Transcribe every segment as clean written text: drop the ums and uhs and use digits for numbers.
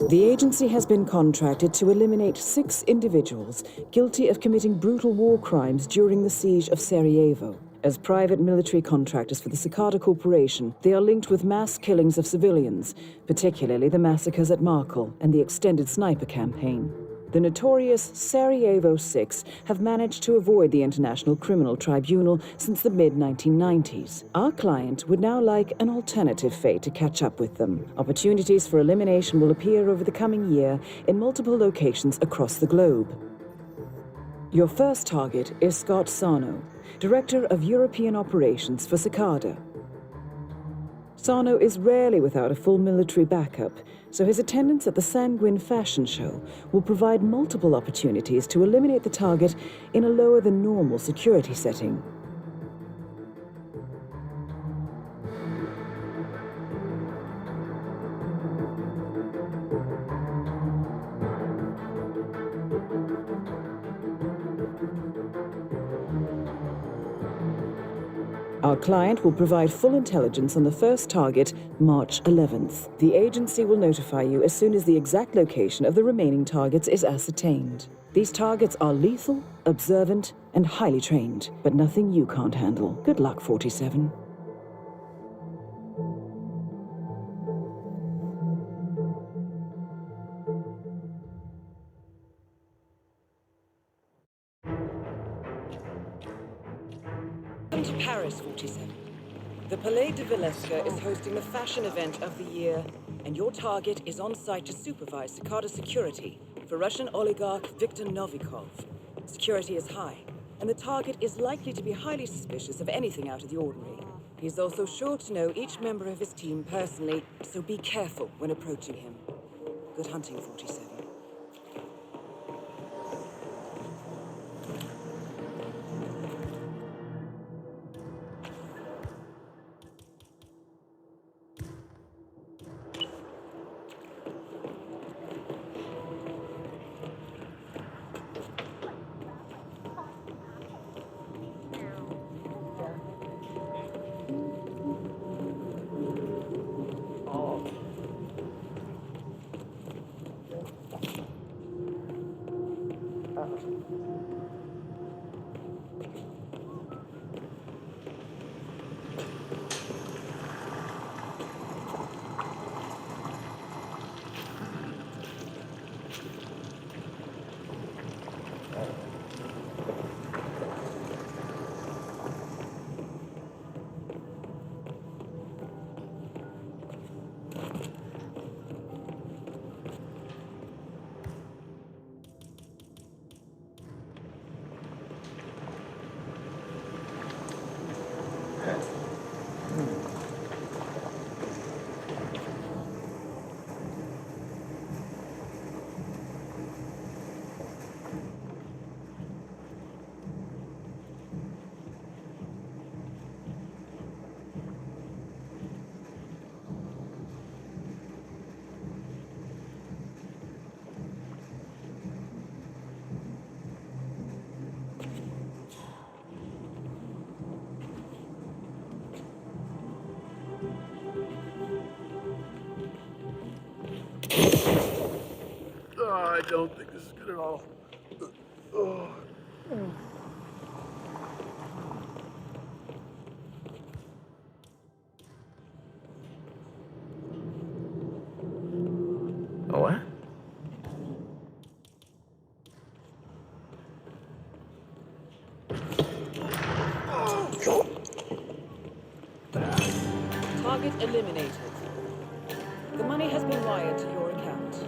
The agency has been contracted to eliminate 6 individuals guilty of committing brutal war crimes during the siege of Sarajevo. As private military contractors for the Cicada Corporation, they are linked with mass killings of civilians, particularly the massacres at Markel and the extended sniper campaign. The notorious Sarajevo Six have managed to avoid the International Criminal Tribunal since the mid-1990s. Our client would now like an alternative fate to catch up with them. Opportunities for elimination will appear over the coming year in multiple locations across the globe. Your first target is Scott Sarno, Director of European Operations for Cicada. Sarno is rarely without a full military backup, so his attendance at the Sanguine fashion show will provide multiple opportunities to eliminate the target in a lower-than-normal security setting. Our client will provide full intelligence on the first target, March 11th. The agency will notify you as soon as the exact location of the remaining targets is ascertained. These targets are lethal, observant, and highly trained, but nothing you can't handle. Good luck, 47. Welcome to Paris, 47. The Palais de Villesca is hosting the fashion event of the year, and your target is on site to supervise Cicada security for Russian oligarch Viktor Novikov. Security is high, and the target is likely to be highly suspicious of anything out of the ordinary. He's also sure to know each member of his team personally, so be careful when approaching him. Good hunting, 47. I don't think this is good at all. What? Target eliminated. The money has been wired to your account.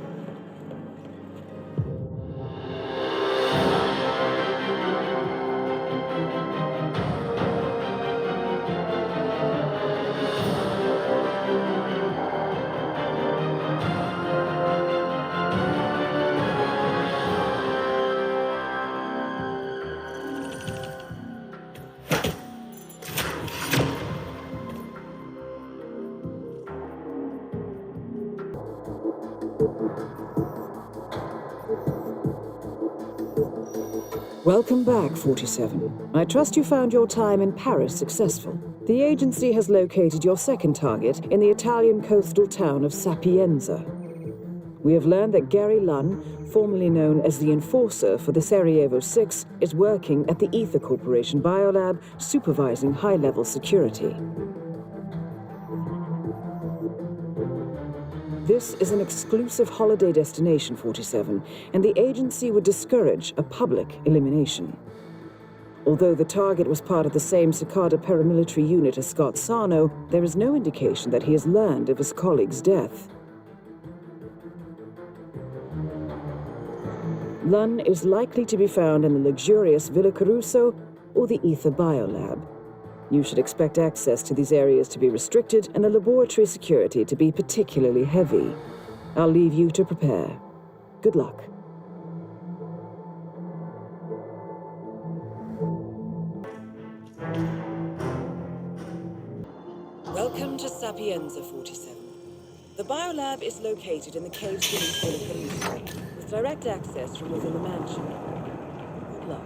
Welcome back, 47. I trust you found your time in Paris successful. The agency has located your second target in the Italian coastal town of Sapienza. We have learned that Gary Lunn, formerly known as the Enforcer for the Sarajevo Six, is working at the Ether Corporation Biolab, supervising high-level security. This is an exclusive holiday destination, 47, and the agency would discourage a public elimination. Although the target was part of the same Cicada paramilitary unit as Scott Sarno, there is no indication that he has learned of his colleague's death. Lunn is likely to be found in the luxurious Villa Caruso or the Ether Biolab. You should expect access to these areas to be restricted and the laboratory security to be particularly heavy. I'll leave you to prepare. Good luck. Welcome to Sapienza, 47. The biolab is located in the caves beneath Villa Caruso, with direct access from within the mansion. Good luck.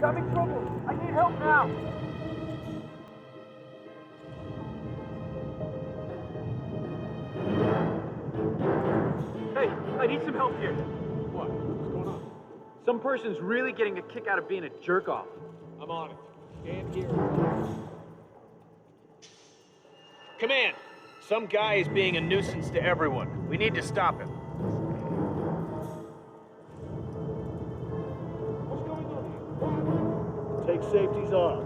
I'm in trouble. I need help now. Hey, I need some help here. What? What's going on? Some person's really getting a kick out of being a jerk-off. I'm on it. Stand here. Command! Some guy is being a nuisance to everyone. We need to stop him. What's going on here? Take safeties off.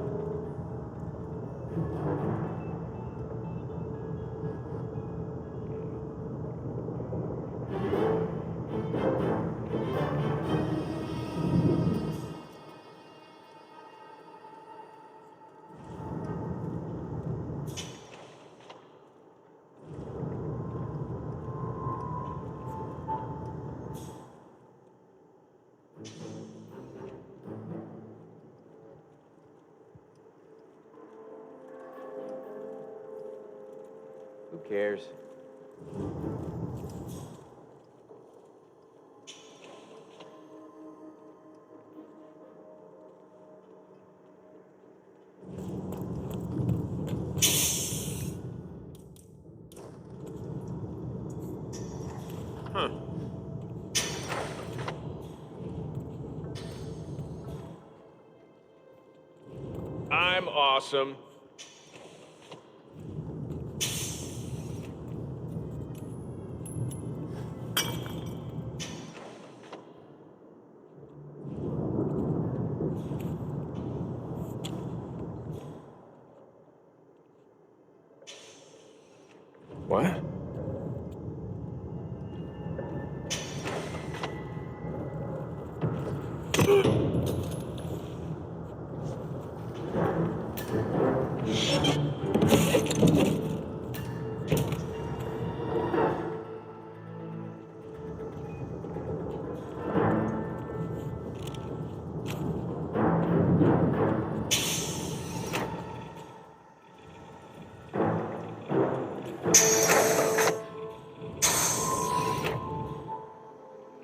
Who cares? Huh. I'm awesome. What?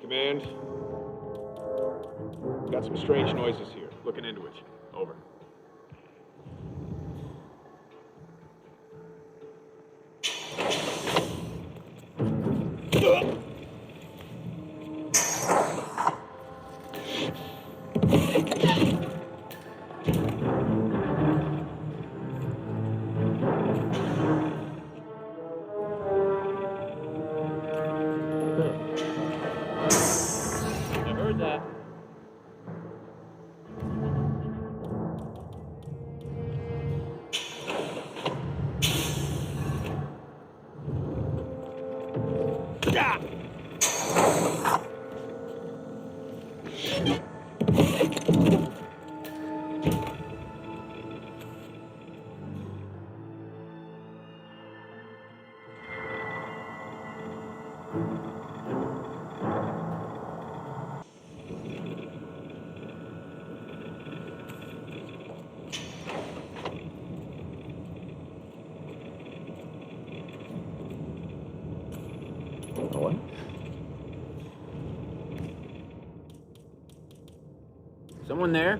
Command. Got some strange noises here. Looking into it. Over. What? Someone there?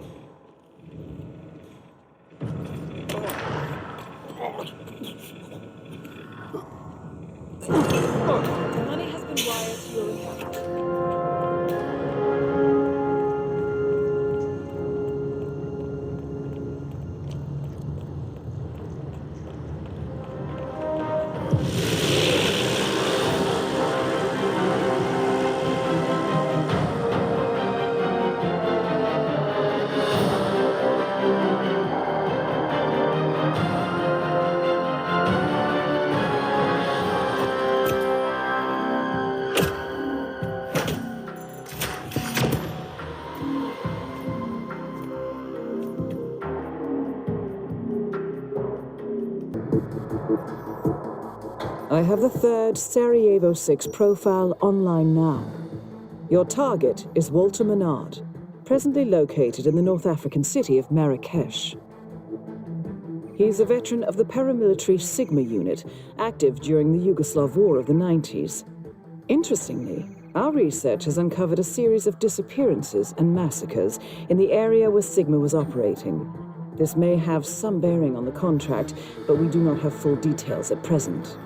Money has been wired to your account. I have the third Sarajevo Six profile online now. Your target is Walter Menard, presently located in the North African city of Marrakesh. He's a veteran of the paramilitary Sigma unit, active during the Yugoslav War of the 90s. Interestingly, our research has uncovered a series of disappearances and massacres in the area where Sigma was operating. This may have some bearing on the contract, but we do not have full details at present.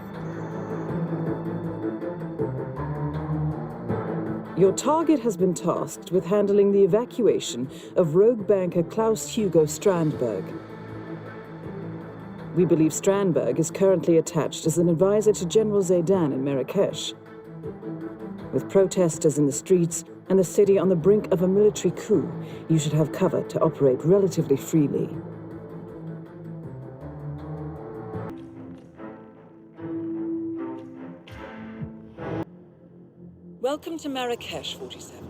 Your target has been tasked with handling the evacuation of rogue banker Klaus Hugo Strandberg. We believe Strandberg is currently attached as an advisor to General Zaidan in Marrakesh. With protesters in the streets and the city on the brink of a military coup, you should have cover to operate relatively freely. Welcome to Marrakesh, 47.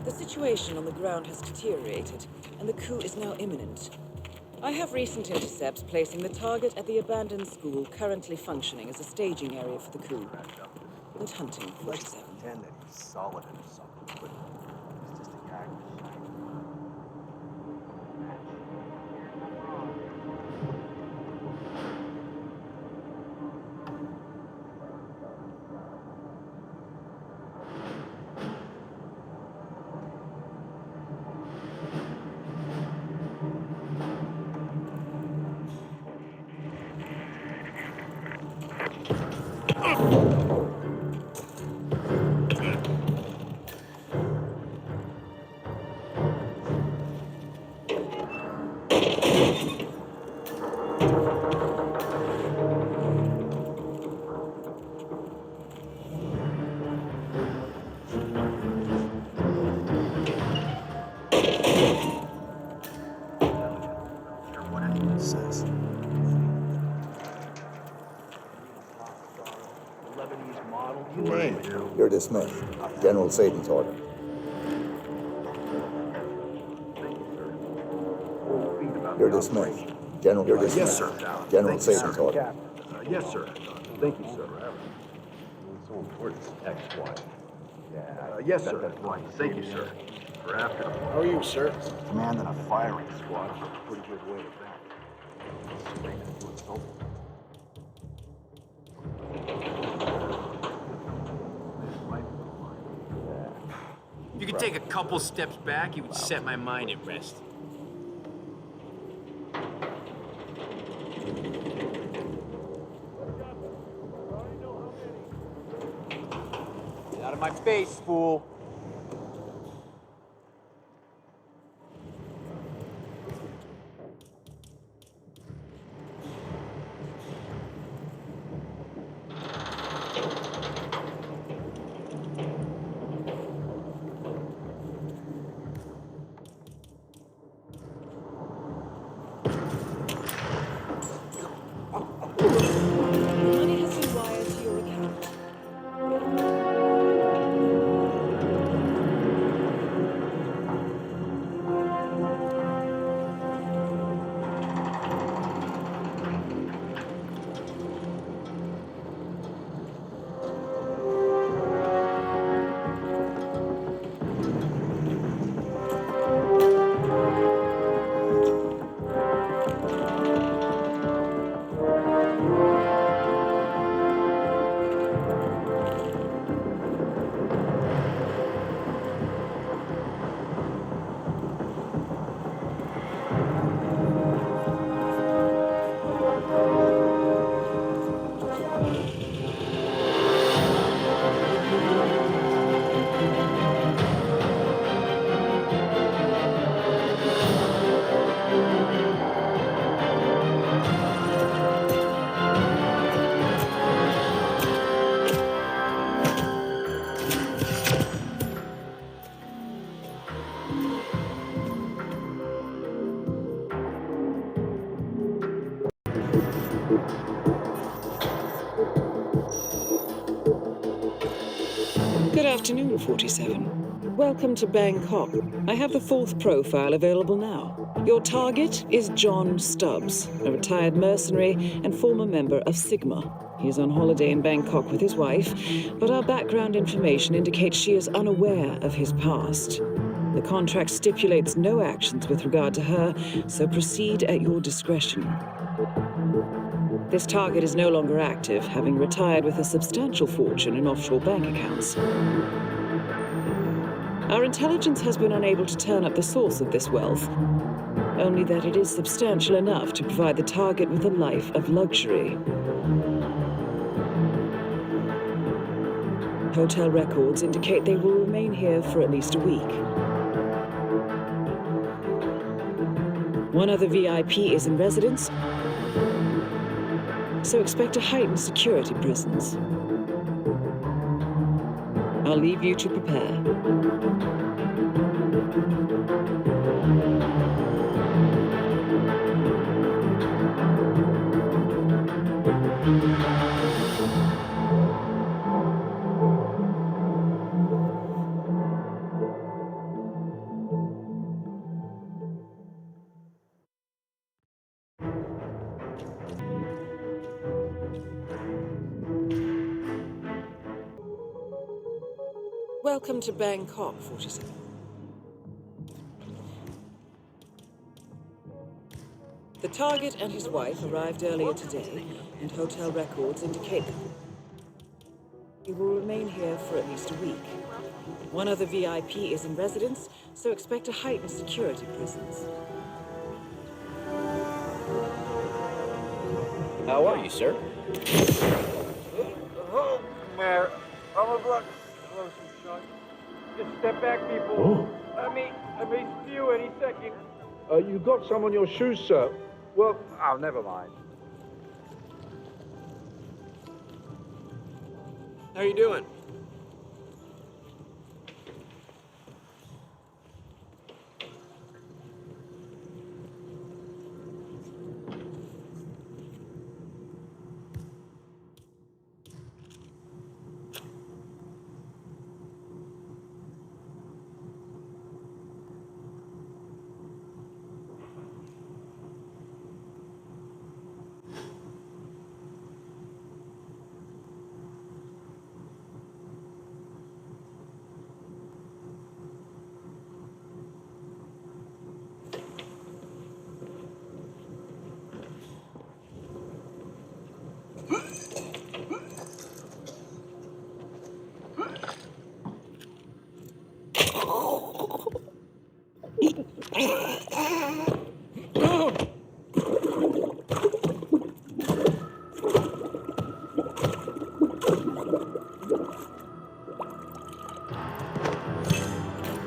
The situation on the ground has deteriorated, and the coup is now imminent. I have recent intercepts placing the target at the abandoned school currently functioning as a staging area for the coup. Good hunting, 47. Pretend that he's solid or something, but he's just a guy with shiny. You're dismissed. General Satan's order. You're dismissed. You're dismissed. Yes, sir. General Satan's order. Yes, sir. Thank you, sir. So important. Ex-wife. Yes, sir. Thank you, sir. For after. How are you, sir? Commanding a firing squad is a pretty good way to back. If you could take a couple steps back, you would set my mind at rest. Get out of my face, fool! Money has been wired to your account. Good afternoon, 47. Welcome to Bangkok. I have the fourth profile available now. Your target is John Stubbs, a retired mercenary and former member of Sigma. He is on holiday in Bangkok with his wife, but our background information indicates she is unaware of his past. The contract stipulates no actions with regard to her, so proceed at your discretion. This target is no longer active, having retired with a substantial fortune in offshore bank accounts. Our intelligence has been unable to turn up the source of this wealth, only that it is substantial enough to provide the target with a life of luxury. Hotel records indicate they will remain here for at least a week. One other VIP is in residence, so expect a heightened security presence. I'll leave you to prepare. Welcome to Bangkok, 47. The target and his wife arrived earlier today, and hotel records indicate he will remain here for at least a week. One other VIP is in residence, so expect a heightened security presence. How are you, sir? Oh, Mayor. I'm about to close some shot. Just step back, people. I may spew any second. You got some on your shoes, sir. Well, oh, never mind. How you doing?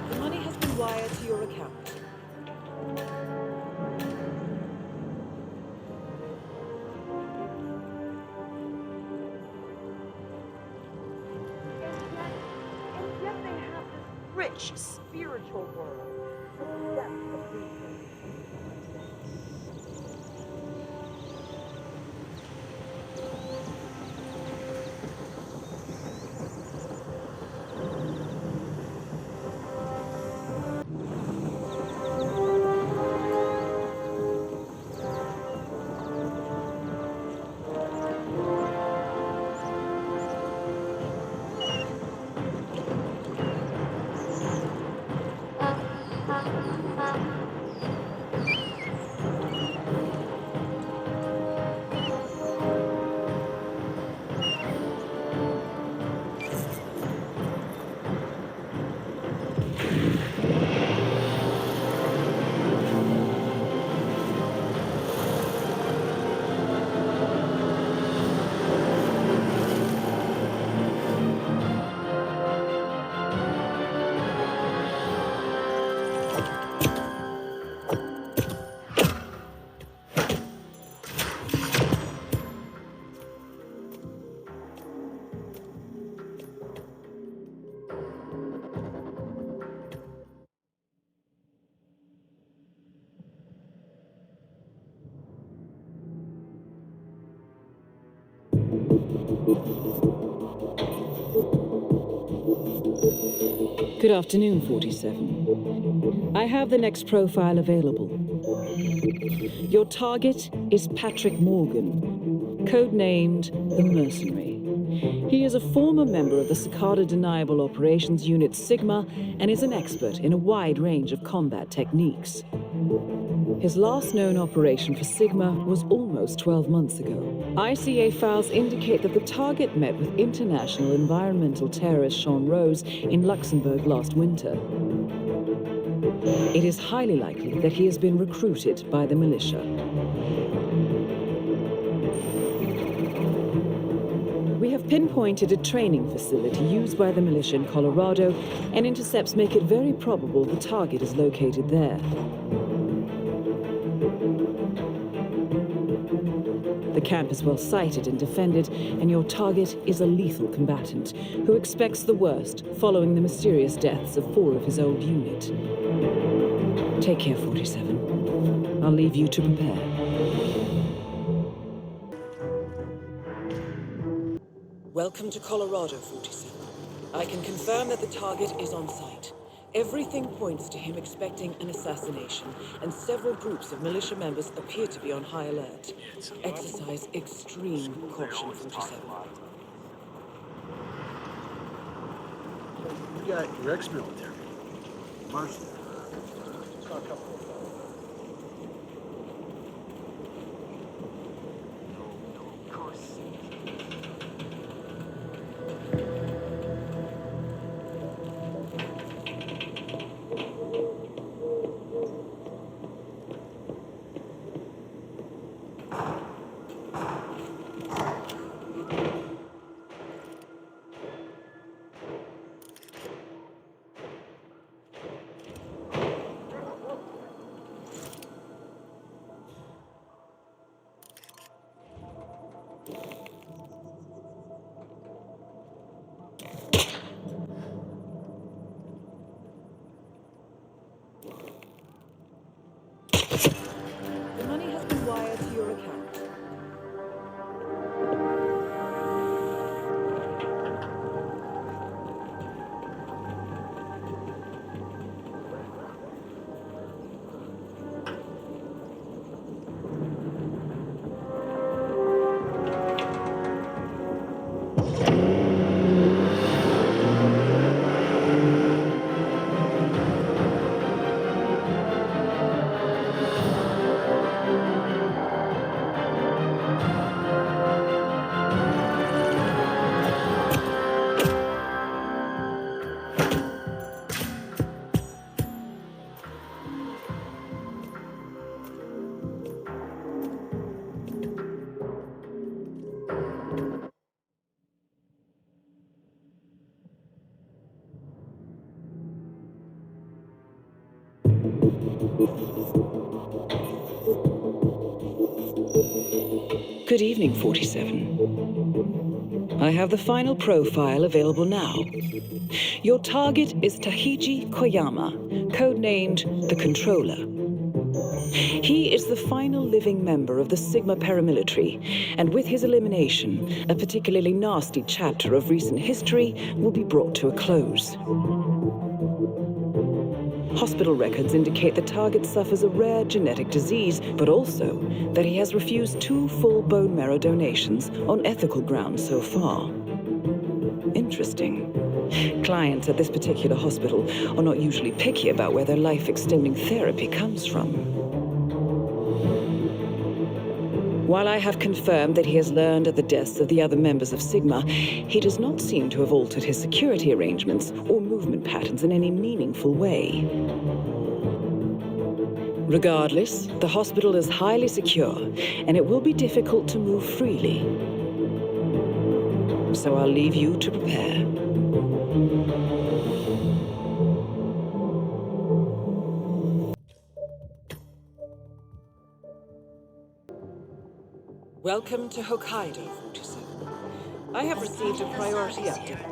The money has been wired to your account. And yet they have this rich spiritual world. That's the reason. Good afternoon, 47. I have the next profile available. Your target is Patrick Morgan, codenamed the Mercenary. He is a former member of the Cicada Deniable Operations Unit Sigma and is an expert in a wide range of combat techniques. His last known operation for Sigma was almost 12 months ago. ICA files indicate that the target met with international environmental terrorist Sean Rose in Luxembourg last winter. It is highly likely that he has been recruited by the militia. We have pinpointed a training facility used by the militia in Colorado, and intercepts make it very probable the target is located there. The camp is well sighted and defended, and your target is a lethal combatant who expects the worst following the mysterious deaths of 4 of his old unit. Take care, 47. I'll leave you to prepare. Welcome to Colorado, 47. I can confirm that the target is on site. Everything points to him expecting an assassination, and several groups of militia members appear to be on high alert. Exercise extreme caution, 47. You got your ex-military. Mercenary. The money has been wired to your account. Good evening, 47. I have the final profile available now. Your target is Tahiji Koyama, codenamed the Controller. He is the final living member of the Sigma paramilitary, and with his elimination, a particularly nasty chapter of recent history will be brought to a close. Hospital records indicate the target suffers a rare genetic disease, but also that he has refused 2 full bone marrow donations on ethical grounds so far. Interesting. Clients at this particular hospital are not usually picky about where their life-extending therapy comes from. While I have confirmed that he has learned of the deaths of the other members of Sigma, he does not seem to have altered his security arrangements or movement patterns in any meaningful way. Regardless, the hospital is highly secure, and it will be difficult to move freely. So I'll leave you to prepare. Welcome to Hokkaido, 47. I have received a priority update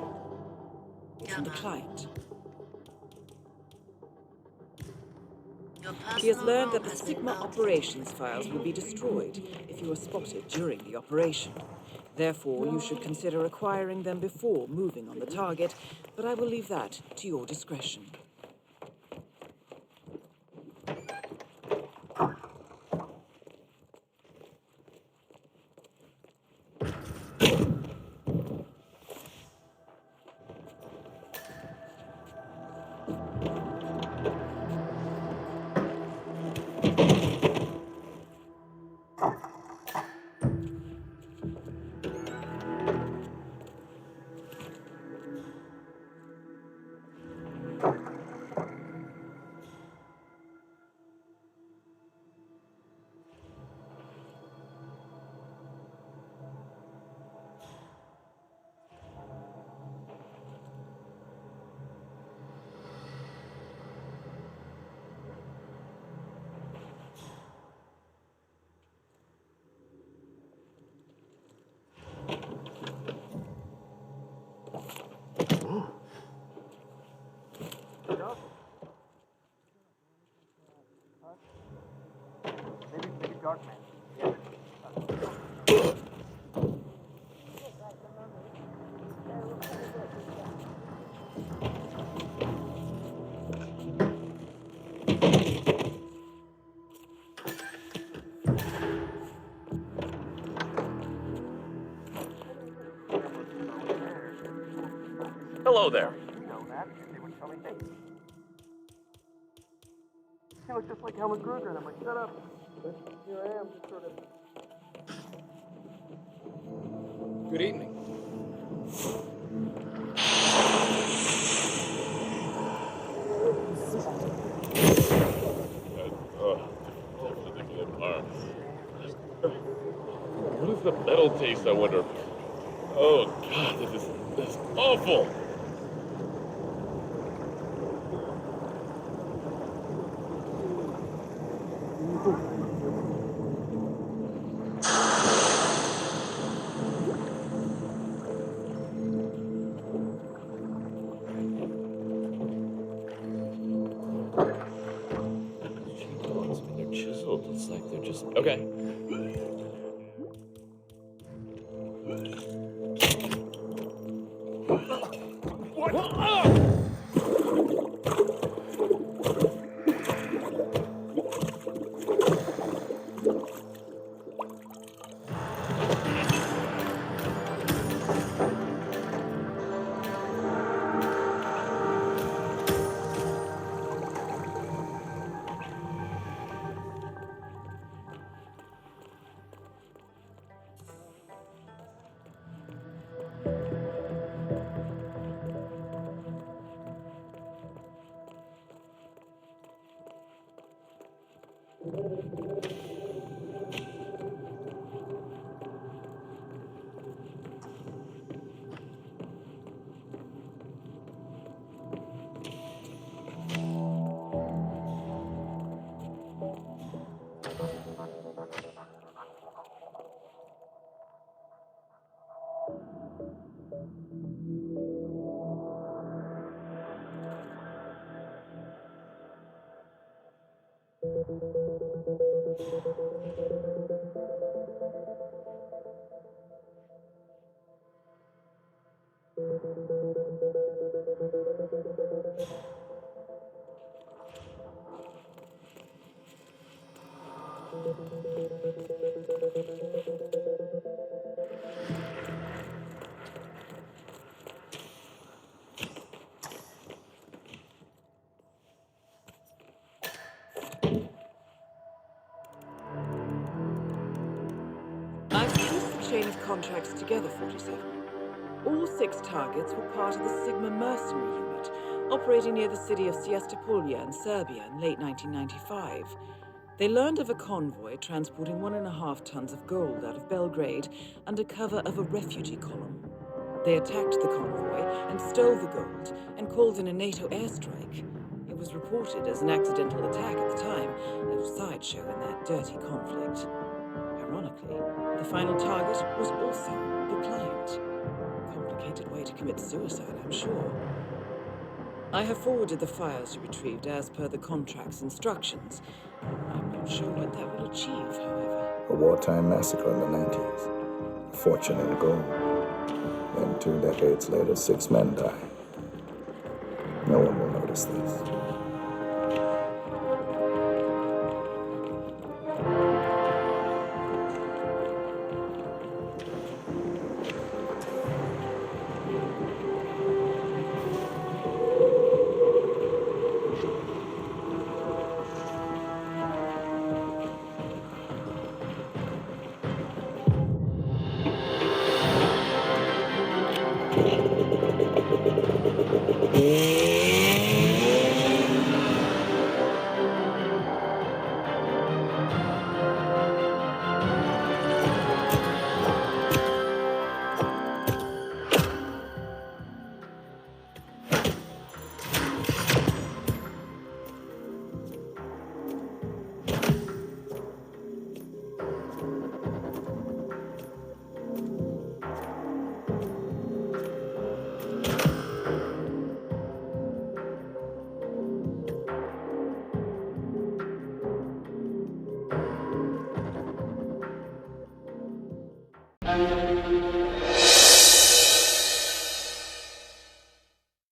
from the client. He has learned that the Sigma operations files will be destroyed if you are spotted during the operation. Therefore, you should consider acquiring them before moving on the target, but I will leave that to your discretion. Maybe Darkman. Hello there. You know that. They would tell me, hey. He looks just like Helmut Kruger, and I'm like, shut up. But here I am, just sort of. Good evening. Definitely good arms. What does the metal taste, I wonder? Oh God, this is awful. Cheekbones, I mean, they're chiseled. It's like they're just okay. I've pieced the chain of contracts together, 47. All 6 targets were part of the Sigma mercenary unit, operating near the city of Siestapulja in Serbia in late 1995. They learned of a convoy transporting 1.5 tons of gold out of Belgrade under cover of a refugee column. They attacked the convoy and stole the gold and called in a NATO airstrike. It was reported as an accidental attack at the time, a sideshow in that dirty conflict. Ironically, the final target was also the client. Complicated way to commit suicide, I'm sure. I have forwarded the files you retrieved as per the contract's instructions. I'm not sure what that will achieve, however. A wartime massacre in the 90s. A fortune in gold. Then 2 decades later, 6 men die. No one will notice this.